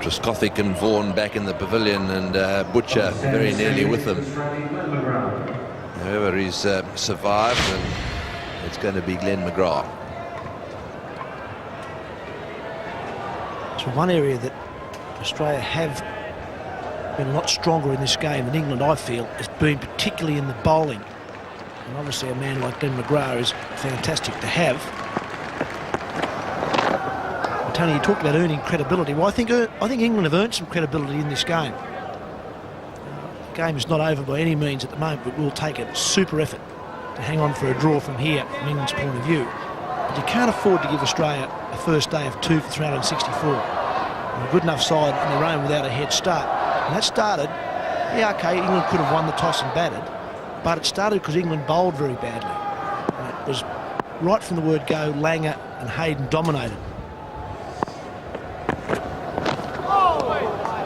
Trescothick and Vaughan back in the pavilion, and Butcher very nearly with them. However, he's survived, and it's going to be Glenn McGrath. So one area that Australia have been a lot stronger in this game than England, I feel, has been particularly in the bowling. And obviously a man like Glenn McGrath is fantastic to have. And Tony, you talked about earning credibility. Well, I think England have earned some credibility in this game. The game is not over by any means at the moment, but we'll take a super effort to hang on for a draw from here, from England's point of view. But you can't afford to give Australia a first day of 2 for 364. And a good enough side in their own without a head start. And that started, yeah, okay, England could have won the toss and batted, but it started because England bowled very badly. And it was right from the word go, Langer and Hayden dominated.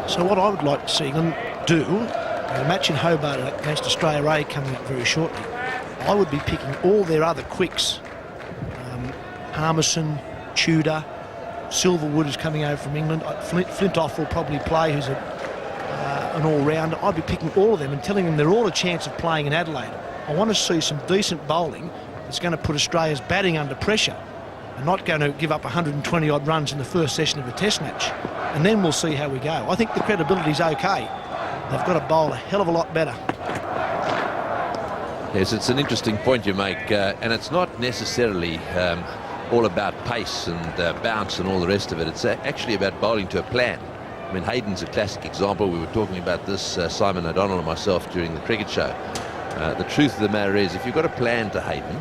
So what I would like to see England do, a match in Hobart against Australia A coming up very shortly, I would be picking all their other quicks. Harmison, Tudor, Silverwood is coming over from England. Flintoff will probably play, who's an all-rounder. I'd be picking all of them and telling them they're all a chance of playing in Adelaide. I want to see some decent bowling that's going to put Australia's batting under pressure and not going to give up 120-odd runs in the first session of a test match. And then we'll see how we go. I think the credibility's okay. They've got to bowl a hell of a lot better. Yes, it's an interesting point you make, and it's not necessarily all about pace and bounce and all the rest of it. It's actually about bowling to a plan. I mean, Hayden's a classic example. We were talking about this, Simon O'Donnell and myself, during the cricket show. The truth of the matter is, if you've got a plan to Hayden,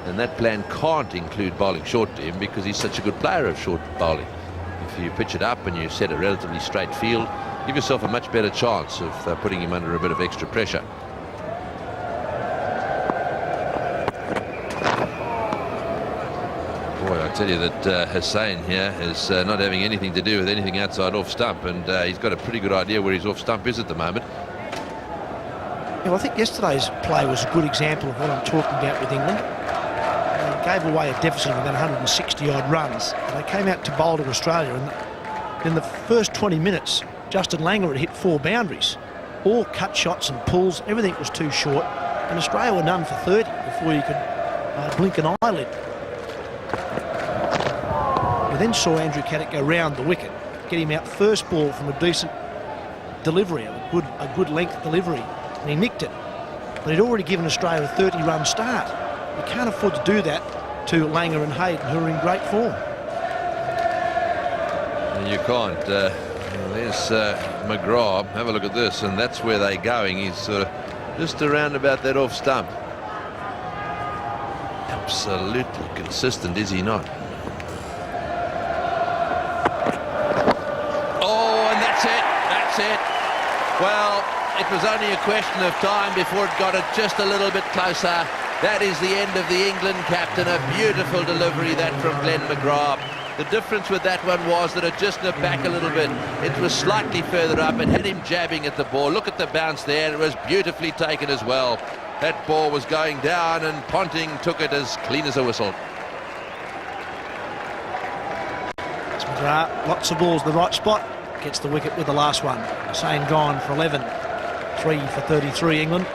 and that plan can't include bowling short to him because he's such a good player of short bowling. If you pitch it up and you set a relatively straight field, give yourself a much better chance of putting him under a bit of extra pressure. Boy, I tell you that Hussain here is not having anything to do with anything outside off stump, and he's got a pretty good idea where his off stump is at the moment. Yeah, well, I think yesterday's play was a good example of what I'm talking about with England. They gave away a deficit of about 160-odd runs. And they came out to bowl to Australia, and in the first 20 minutes, Justin Langer had hit 4 boundaries. All cut shots and pulls, everything was too short, and Australia were none for 30 before you could blink an eyelid. We then saw Andrew Caddick go round the wicket, get him out first ball from a decent delivery, a good length delivery, and he nicked it. But he'd already given Australia a 30-run start. You can't afford to do that to Langer and Hayden, who are in great form. You can't. There's McGrath. Have a look at this, and that's where they're going. He's sort of just around about that off stump. Absolutely consistent, is he not? Oh, and that's it. That's it. Well, it was only a question of time before it got it just a little bit closer. That is the end of the England captain. A beautiful delivery, that from Glenn McGrath. The difference with that one was that it just nipped back a little bit. It was slightly further up and had him jabbing at the ball. Look at the bounce there. It was beautifully taken as well. That ball was going down, and Ponting took it as clean as a whistle. It's McGrath, lots of balls in the right spot. Gets the wicket with the last one. Hussain gone for 11. 3 for 33 England.